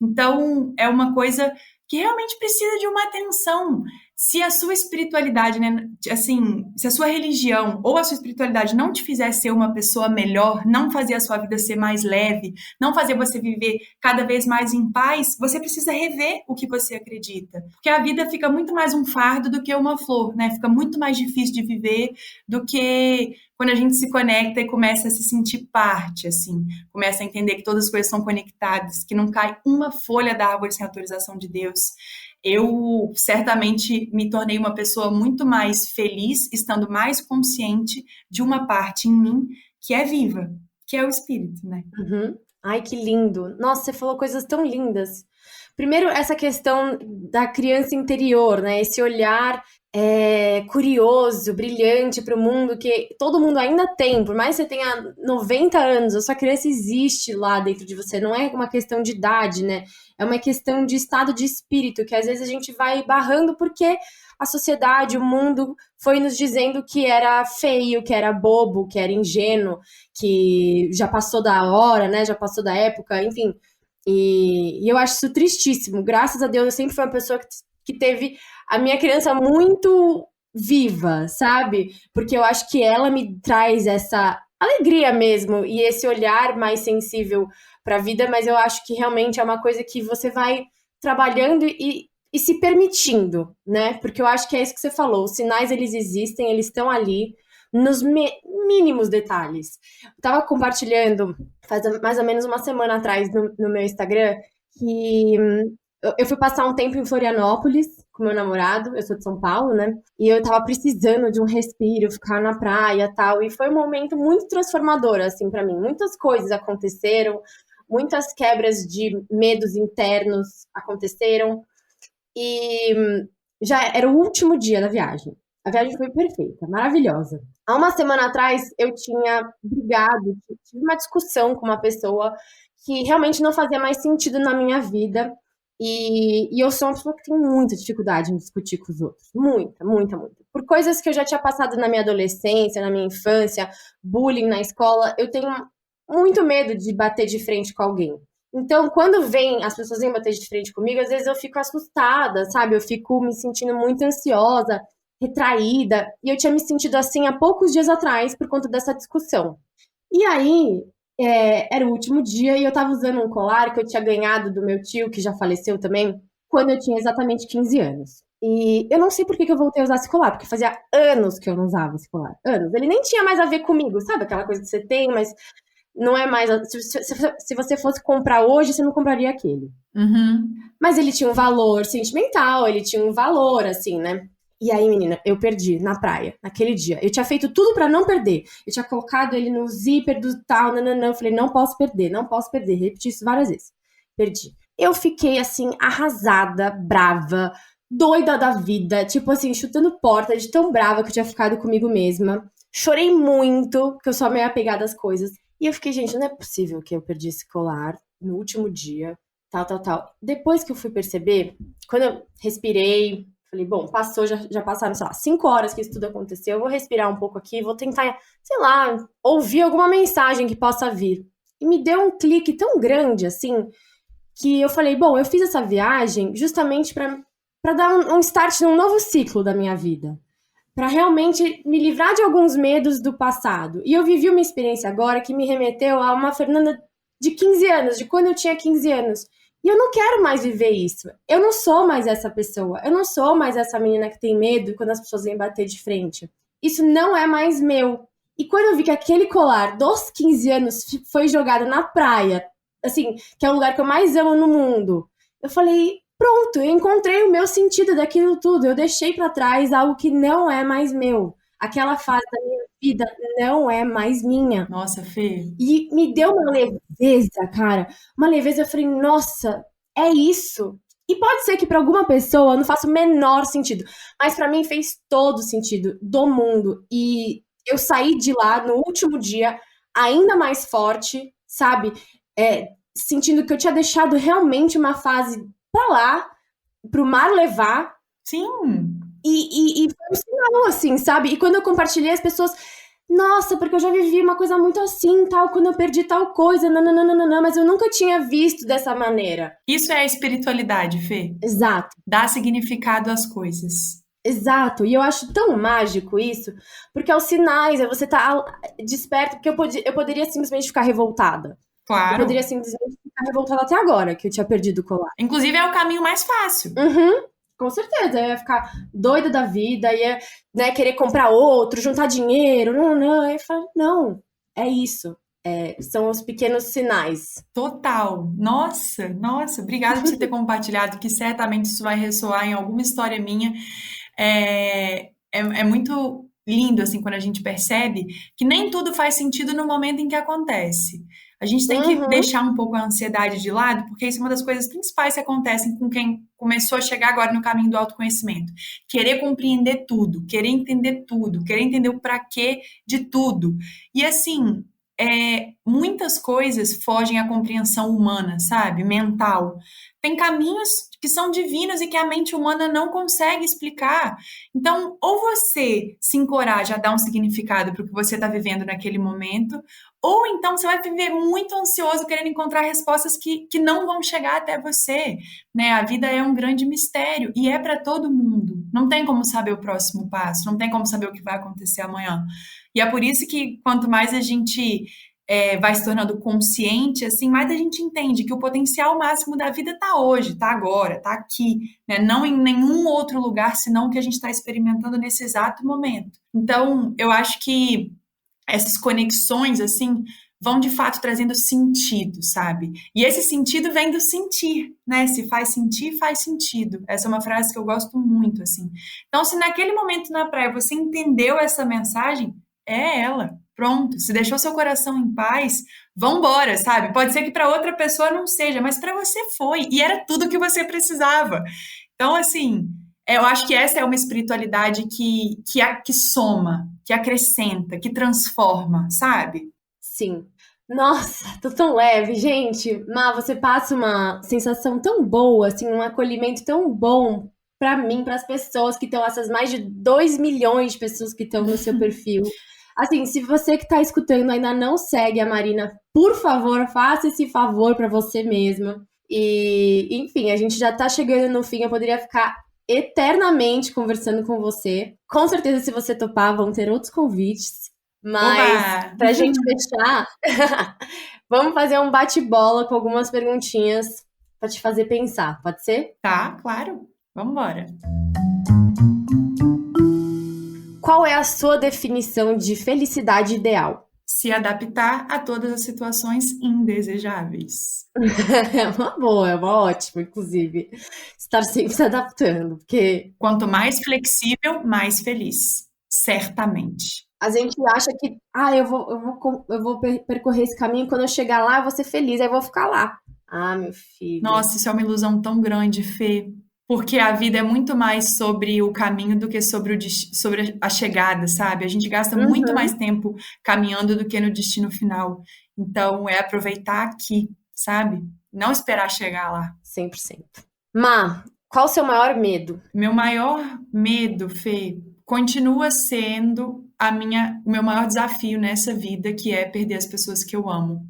Então, é uma coisa que realmente precisa de uma atenção. Se a sua espiritualidade, né, assim, se a sua religião ou a sua espiritualidade não te fizer ser uma pessoa melhor, não fazer a sua vida ser mais leve, não fazer você viver cada vez mais em paz, você precisa rever o que você acredita. Porque a vida fica muito mais um fardo do que uma flor, né? Fica muito mais difícil de viver do que quando a gente se conecta e começa a se sentir parte, assim, começa a entender que todas as coisas são conectadas, que não cai uma folha da árvore sem autorização de Deus. Eu certamente me tornei uma pessoa muito mais feliz, estando mais consciente de uma parte em mim que é viva, que é o espírito, né? Uhum. Ai, que lindo. Nossa, você falou coisas tão lindas. Primeiro, essa questão da criança interior, né? Esse olhar curioso, brilhante para o mundo, que todo mundo ainda tem, por mais que você tenha 90 anos, a sua criança existe lá dentro de você, não é uma questão de idade, né? É uma questão de estado de espírito, que às vezes a gente vai barrando porque a sociedade, o mundo foi nos dizendo que era feio, que era bobo, que era ingênuo, que já passou da hora, né? Já passou da época, enfim. E eu acho isso tristíssimo. Graças a Deus, eu sempre fui uma pessoa que teve a minha criança muito viva, sabe? Porque eu acho que ela me traz essa alegria mesmo e esse olhar mais sensível para a vida, mas eu acho que realmente é uma coisa que você vai trabalhando e se permitindo, né? Porque eu acho que é isso que você falou, os sinais eles existem, eles estão ali nos mínimos detalhes. Eu tava compartilhando faz mais ou menos uma semana atrás no meu Instagram que eu fui passar um tempo em Florianópolis com meu namorado, eu sou de São Paulo, né? E eu tava precisando de um respiro, ficar na praia e tal. E foi um momento muito transformador, assim, pra mim. Muitas coisas aconteceram, muitas quebras de medos internos aconteceram. E já era o último dia da viagem. A viagem foi perfeita, maravilhosa. Há uma semana atrás, eu tinha brigado, tive uma discussão com uma pessoa que realmente não fazia mais sentido na minha vida. E eu sou uma pessoa que tem muita dificuldade em discutir com os outros. Muita, muita, muita. Por coisas que eu já tinha passado na minha adolescência, na minha infância, bullying na escola, eu tenho muito medo de bater de frente com alguém. Então, quando vem, as pessoas vêm bater de frente comigo, às vezes eu fico assustada, sabe? Eu fico me sentindo muito ansiosa, retraída. E eu tinha me sentido assim há poucos dias atrás por conta dessa discussão. E aí, era o último dia e eu tava usando um colar que eu tinha ganhado do meu tio, que já faleceu também, quando eu tinha exatamente 15 anos. E eu não sei por que que eu voltei a usar esse colar, porque fazia anos que eu não usava esse colar. Anos. Ele nem tinha mais a ver comigo, sabe? Aquela coisa que você tem, mas não é mais. Se você fosse comprar hoje, você não compraria aquele. Uhum. Mas ele tinha um valor sentimental, ele tinha um valor, assim, né? E aí, menina, eu perdi na praia, naquele dia. Eu tinha feito tudo pra não perder. Eu tinha colocado ele no zíper do tal, nananã. Eu falei, não posso perder, não posso perder. Repeti isso várias vezes. Perdi. Eu fiquei, assim, arrasada, brava, doida da vida. Tipo assim, chutando porta de tão brava que eu tinha ficado comigo mesma. Chorei muito, porque eu sou meio apegada às coisas. E eu fiquei, gente, não é possível que eu perdi esse colar no último dia, tal, tal, tal. Depois que eu fui perceber, quando eu respirei, falei, bom, passou, já passaram, sei lá, 5 horas que isso tudo aconteceu, eu vou respirar um pouco aqui, vou tentar, sei lá, ouvir alguma mensagem que possa vir. E me deu um clique tão grande, assim, que eu falei, bom, eu fiz essa viagem justamente para dar um start num novo ciclo da minha vida. Para realmente me livrar de alguns medos do passado. E eu vivi uma experiência agora que me remeteu a uma Fernanda de 15 anos, de quando eu tinha 15 anos. E eu não quero mais viver isso. Eu não sou mais essa pessoa. Eu não sou mais essa menina que tem medo quando as pessoas vêm bater de frente. Isso não é mais meu. E quando eu vi que aquele colar dos 15 anos foi jogado na praia, assim, que é o lugar que eu mais amo no mundo, eu falei, pronto, eu encontrei o meu sentido daquilo tudo. Eu deixei pra trás algo que não é mais meu. Aquela fase da minha vida não é mais minha. Nossa, Fê. E me deu uma leveza, cara. Uma leveza, eu falei, nossa, é isso. E pode ser que pra alguma pessoa não faça o menor sentido, mas pra mim fez todo sentido do mundo. E eu saí de lá no último dia ainda mais forte, sabe? Sentindo que eu tinha deixado realmente uma fase pra lá, pro mar levar. Sim. E foi um sinal, assim, sabe? E quando eu compartilhei, as pessoas, nossa, porque eu já vivi uma coisa muito assim, tal, quando eu perdi tal coisa, nananana, mas eu nunca tinha visto dessa maneira. Isso é a espiritualidade, Fê. Exato, Dá significado às coisas. exato. E eu acho tão mágico isso, porque é os sinais, é você tá desperto, porque eu poderia simplesmente ficar revoltada. Eu Claro. poderia simplesmente ficar revoltada até agora, que eu tinha perdido o colar. Inclusive, é o caminho mais fácil. Uhum, com certeza. Eu ia ficar doida da vida, ia, né, querer comprar outro, juntar dinheiro. Não. Aí eu falei, não, é isso. São os pequenos sinais. Total. Nossa, nossa. Obrigada por você ter compartilhado, que certamente isso vai ressoar em alguma história minha. É muito lindo, assim, quando a gente percebe que nem tudo faz sentido no momento em que acontece. A gente tem que Uhum. deixar um pouco a ansiedade de lado, porque isso é uma das coisas principais que acontecem com quem começou a chegar agora no caminho do autoconhecimento. Querer compreender tudo, querer entender tudo, querer entender o pra quê de tudo. E assim, muitas coisas fogem à compreensão humana, sabe? Mental. Tem caminhos que são divinos e que a mente humana não consegue explicar. Então, ou você se encoraja a dar um significado para o que você está vivendo naquele momento, ou então você vai viver muito ansioso querendo encontrar respostas que não vão chegar até você, né? A vida é um grande mistério e é para todo mundo. Não tem como saber o próximo passo, não tem como saber o que vai acontecer amanhã. E é por isso que quanto mais a gente vai se tornando consciente, assim, mais a gente entende que o potencial máximo da vida está hoje, está agora, está aqui, né? Não em nenhum outro lugar senão o que a gente está experimentando nesse exato momento. Então, eu acho que essas conexões, assim, vão de fato trazendo sentido, sabe? E esse sentido vem do sentir, né? Se faz sentir, faz sentido. Essa é uma frase que eu gosto muito, assim. Então, se naquele momento na praia você entendeu essa mensagem, é ela. Pronto, se deixou seu coração em paz, vambora, sabe? Pode ser que para outra pessoa não seja, mas para você foi. E era tudo que você precisava. Então, assim, eu acho que essa é uma espiritualidade que soma, que acrescenta, que transforma, sabe? Sim. Nossa, tô tão leve, gente. Má, você passa uma sensação tão boa, assim, um acolhimento tão bom pra mim, pras pessoas que estão, essas mais de 2 milhões de pessoas que estão no seu perfil. Assim, se você que tá escutando ainda não segue a Marina, por favor, faça esse favor pra você mesma. E, enfim, a gente já tá chegando no fim, eu poderia ficar eternamente conversando com você. Com certeza, se você topar, vão ter outros convites. Mas, Oba! pra gente fechar, vamos fazer um bate-bola com algumas perguntinhas pra te fazer pensar, pode ser? Tá, claro. Vamos embora. Qual é a sua definição de felicidade ideal? Se adaptar a todas as situações indesejáveis. É uma boa, é uma ótima, inclusive. Estar sempre se adaptando, porque Quanto mais flexível, mais feliz. Certamente. a gente acha que, eu vou percorrer esse caminho, quando eu chegar lá, eu vou ser feliz, aí eu vou ficar lá. Ah, meu filho. Nossa, isso é uma ilusão tão grande, Fê. Porque a vida é muito mais sobre o caminho do que sobre a chegada, sabe? A gente gasta muito mais Uhum, tempo caminhando do que no destino final. Então, é aproveitar aqui, sabe? Não esperar chegar lá. 100%. Má, qual o seu maior medo? Meu maior medo, Fê, continua sendo o meu maior desafio nessa vida, que é perder as pessoas que eu amo.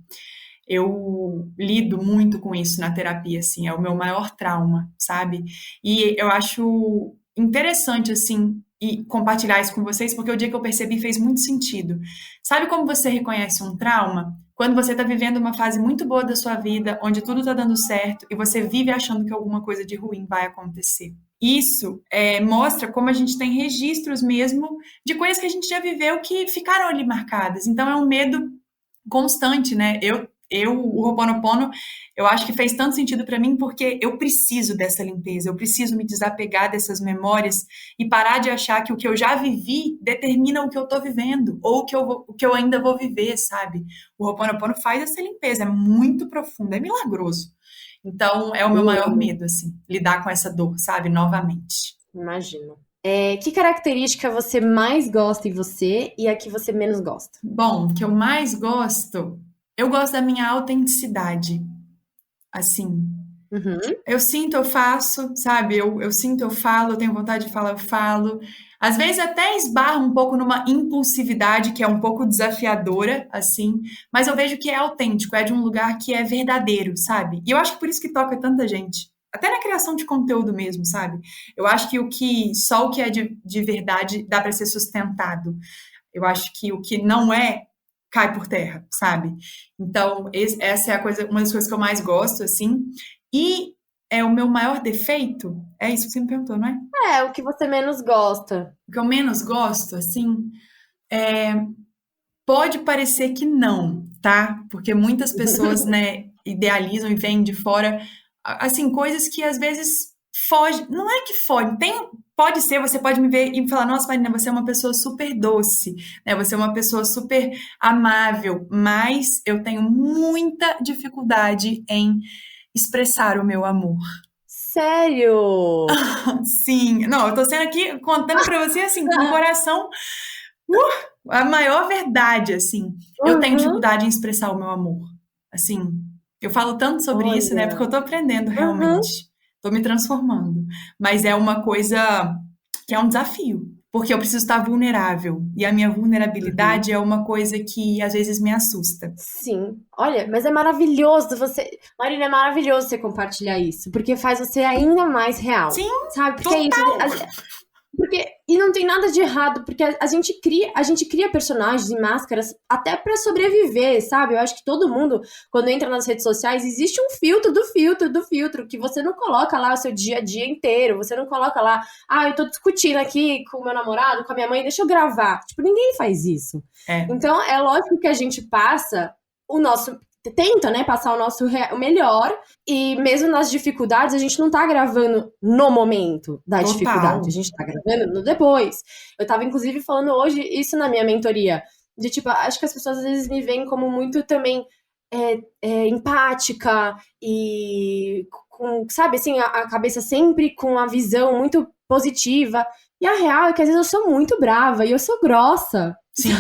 Eu lido muito com isso na terapia, assim, é o meu maior trauma, sabe? E eu acho interessante, assim, e compartilhar isso com vocês, porque o dia que eu percebi fez muito sentido. Sabe como você reconhece um trauma? Quando você está vivendo uma fase muito boa da sua vida, onde tudo está dando certo, e você vive achando que alguma coisa de ruim vai acontecer. Isso mostra como a gente tem registros mesmo de coisas que a gente já viveu que ficaram ali marcadas. Então é um medo constante, né? O Ho'oponopono, eu acho que fez tanto sentido para mim porque eu preciso dessa limpeza, eu preciso me desapegar dessas memórias e parar de achar que o que eu já vivi determina o que eu tô vivendo ou o que eu ainda vou viver, sabe? O Ho'oponopono faz essa limpeza, é muito profundo, é milagroso. Então, é o meu maior Amo, medo, assim, lidar com essa dor, sabe? Novamente. imagino. Que característica você mais gosta em você e a que você menos gosta? Bom, o que eu mais gosto, eu gosto da minha autenticidade, assim. Uhum. Eu sinto, eu faço, sabe? Eu sinto, eu falo, eu tenho vontade de falar, eu falo. Às vezes até esbarro um pouco numa impulsividade que é um pouco desafiadora, assim, mas eu vejo que é autêntico, é de um lugar que é verdadeiro, sabe? E eu acho que por isso que toca tanta gente. Até na criação de conteúdo mesmo, sabe? Eu acho que só o que é de verdade dá para ser sustentado. Eu acho que o que não é, cai por terra, sabe? Então, essa é uma das coisas que eu mais gosto, assim. E é o meu maior defeito? É isso que você me perguntou, não é? O que você menos gosta? O que eu menos gosto, assim, pode parecer que não, tá? Porque muitas pessoas, né, idealizam e veem de fora, assim, coisas que às vezes foge, não é que foge, pode ser, você pode me ver e falar, nossa, Marina, você é uma pessoa super doce, né? Você é uma pessoa super amável, mas eu tenho muita dificuldade em expressar o meu amor. Sério? Sim, não, eu tô sendo aqui contando pra você assim, com o coração, a maior verdade, assim. Eu tenho Uhum. dificuldade em expressar o meu amor. Assim, eu falo tanto sobre isso, né? Porque Olha. eu tô aprendendo Uhum. realmente. Tô me transformando. Mas é uma coisa que é um desafio. Porque eu preciso estar vulnerável. E a minha Uhum. vulnerabilidade é uma coisa que às vezes me assusta. Sim. Olha, mas é maravilhoso você. Marina, é maravilhoso você compartilhar isso, porque faz você ainda mais real. Sim, Sabe? Porque é isso. total. Porque, e não tem nada de errado, porque a gente cria personagens e máscaras até pra sobreviver, sabe? Eu acho que todo mundo, quando entra nas redes sociais, existe um filtro do filtro do filtro, que você não coloca lá o seu dia a dia inteiro, você não coloca lá, eu tô discutindo aqui com o meu namorado, com a minha mãe, deixa eu gravar. Tipo, ninguém faz isso. É, Então, é lógico que a gente passa o nosso. Tenta, né, passar o nosso o melhor, e mesmo nas dificuldades, a gente não tá gravando no momento da dificuldade, a total. gente tá gravando no depois. Eu tava, inclusive, falando hoje isso na minha mentoria. De tipo, acho que as pessoas às vezes me veem como muito também empática e com, sabe, assim, a cabeça sempre com a visão muito positiva. E a real é que às vezes eu sou muito brava e eu sou grossa. Sim.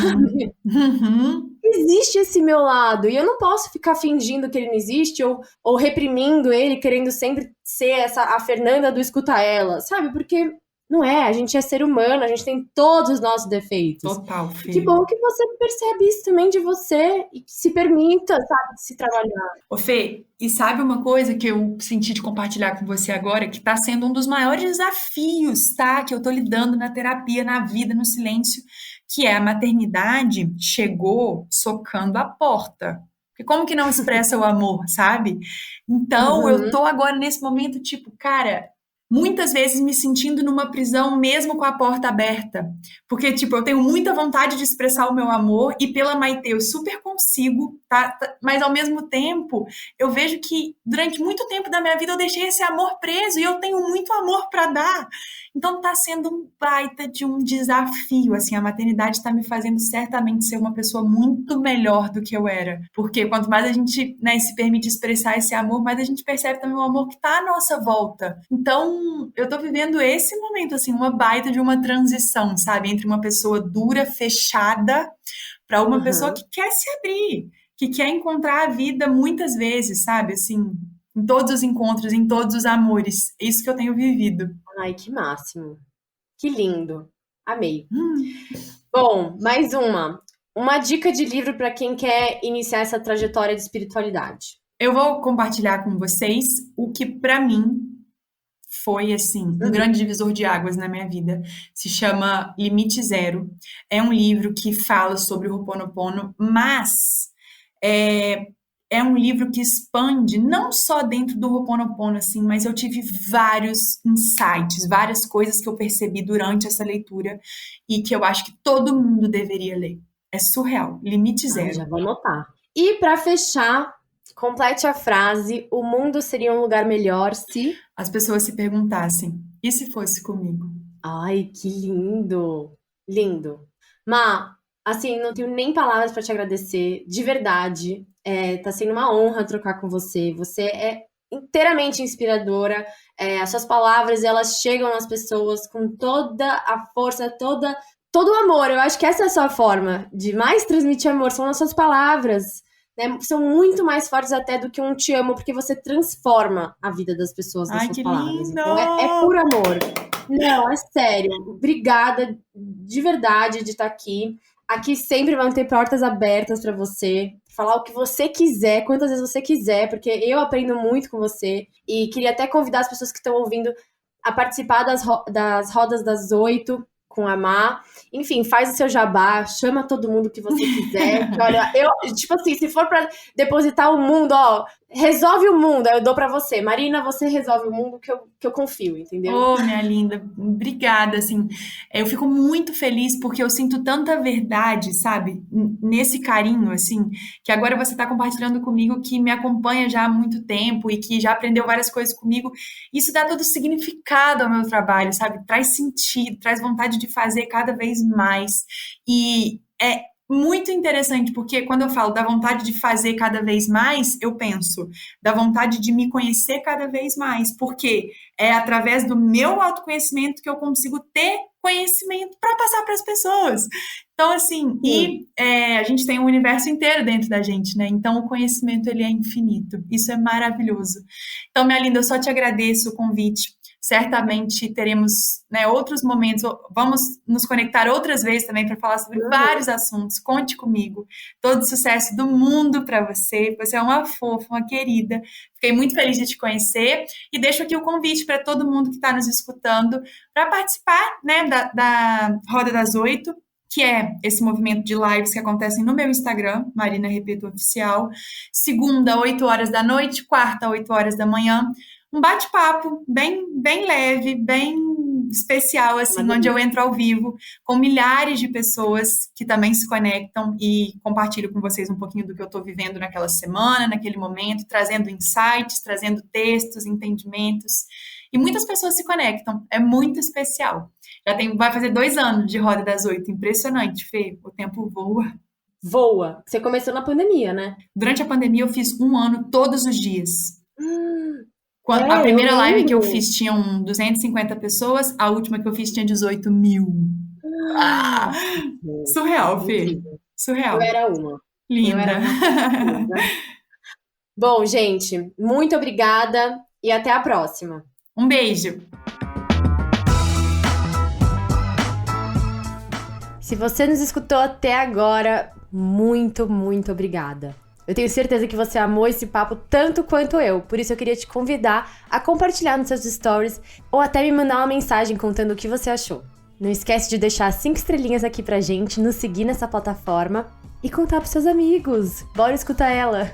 Uhum. Existe esse meu lado, e eu não posso ficar fingindo que ele não existe, ou reprimindo ele, querendo sempre ser a Fernanda do escuta ela, sabe? Porque não é, a gente é ser humano, a gente tem todos os nossos defeitos. Total, E que Fê. bom que você percebe isso também de você, e que se permita, sabe, se trabalhar. Ô, Fê, e sabe uma coisa que eu senti de compartilhar com você agora, que tá sendo um dos maiores desafios, tá? Que eu tô lidando na terapia, na vida, no silêncio, que é a maternidade chegou socando a porta. Porque como que não expressa o amor, sabe? Então, eu Uhum. tô agora nesse momento, tipo, cara, muitas vezes me sentindo numa prisão mesmo com a porta aberta. Porque, tipo, eu tenho muita vontade de expressar o meu amor e pela Maitê eu super consigo, tá? Mas ao mesmo tempo, eu vejo que durante muito tempo da minha vida eu deixei esse amor preso e eu tenho muito amor para dar. Então tá sendo um baita de um desafio, assim, a maternidade tá me fazendo certamente ser uma pessoa muito melhor do que eu era. Porque quanto mais a gente, né, se permite expressar esse amor, mais a gente percebe também o amor que tá à nossa volta. Então, eu tô vivendo esse momento, assim, uma baita de uma transição, sabe? Entre uma pessoa dura, fechada, para uma pessoa Uhum. que quer se abrir, que quer encontrar a vida muitas vezes, sabe? Assim, em todos os encontros, em todos os amores. É isso que eu tenho vivido. Ai, que máximo. Que lindo. Amei. Hum. Bom, mais uma. Uma dica de livro para quem quer iniciar essa trajetória de espiritualidade. Eu vou compartilhar com vocês o que, para mim, foi assim um Uhum. grande divisor de águas na minha vida. Se chama Limite Zero. É um livro que fala sobre o Ho'oponopono, mas é, é um livro que expande não só dentro do Ho'oponopono, assim, mas eu tive vários insights, várias coisas que eu percebi durante essa leitura e que eu acho que todo mundo deveria ler. É surreal. Limite Ai, já Zero. vou anotar. E para fechar, complete a frase: o mundo seria um lugar melhor se. As pessoas se perguntassem: e se fosse comigo? Ai, que lindo! Lindo. Má, assim, não tenho nem palavras para te agradecer, de verdade. Tá sendo uma honra trocar com você. Você é inteiramente inspiradora. As suas palavras, elas chegam nas pessoas com toda a força, todo o amor. Eu acho que essa é a sua forma de mais transmitir amor, são as suas palavras. Né? São muito mais fortes até do que um te amo, porque você transforma a vida das pessoas nas Ai, suas que palavras. lindo! Então é puro amor. Não, é sério. Obrigada de verdade de estar aqui. Aqui sempre vão ter portas abertas para você. Falar o que você quiser, quantas vezes você quiser, porque eu aprendo muito com você. E queria até convidar as pessoas que estão ouvindo a participar das rodas das 8 com a Má. Enfim, faz o seu jabá, chama todo mundo que você quiser. Que olha, eu, tipo assim, se for para depositar o mundo, ó, resolve o mundo, aí eu dou pra você. Marina, você resolve o mundo que eu confio, entendeu? Ô, minha linda, obrigada, assim, eu fico muito feliz porque eu sinto tanta verdade, sabe, nesse carinho, assim, que agora você está compartilhando comigo, que me acompanha já há muito tempo e que já aprendeu várias coisas comigo. Isso dá todo significado ao meu trabalho, sabe, traz sentido, traz vontade de fazer cada vez mais, e é muito interessante, porque quando eu falo da vontade de fazer cada vez mais, eu penso da vontade de me conhecer cada vez mais, porque é através do meu autoconhecimento que eu consigo ter conhecimento para passar para as pessoas. Então, assim, a gente tem um universo inteiro dentro da gente, né? Então, o conhecimento, ele é infinito. Isso é maravilhoso. Então, minha linda, eu só te agradeço o convite. Certamente teremos, né, outros momentos, vamos nos conectar outras vezes também para falar sobre vários assuntos. Conte comigo. Todo sucesso do mundo para você. Você é uma fofa, uma querida. Fiquei muito feliz de te conhecer e deixo aqui o convite para todo mundo que está nos escutando para participar, né, da Roda das 8, que é esse movimento de lives que acontecem no meu Instagram, Marina Repeto Oficial, segunda, 8 horas da noite, quarta, 8 horas da manhã. Um bate-papo bem leve, bem especial, assim, onde eu entro ao vivo com milhares de pessoas que também se conectam e compartilho com vocês um pouquinho do que eu estou vivendo naquela semana, naquele momento, trazendo insights, trazendo textos, entendimentos. E muitas pessoas se conectam, é muito especial. Vai fazer 2 anos de Roda das 8, impressionante, Fê, o tempo voa. Voa. Você começou na pandemia, né? Durante a pandemia eu fiz 1 ano todos os dias. A primeira live que eu fiz tinham 250 pessoas, a última que eu fiz tinha 18 mil. Surreal, Fê. Surreal. Eu era uma. Linda. Bom, gente, muito obrigada e até a próxima. Um beijo. Se você nos escutou até agora, muito, muito obrigada. Eu tenho certeza que você amou esse papo tanto quanto eu, por isso eu queria te convidar a compartilhar nos seus stories ou até me mandar uma mensagem contando o que você achou. Não esquece de deixar 5 estrelinhas aqui pra gente, nos seguir nessa plataforma e contar pros seus amigos. Bora escutar ela!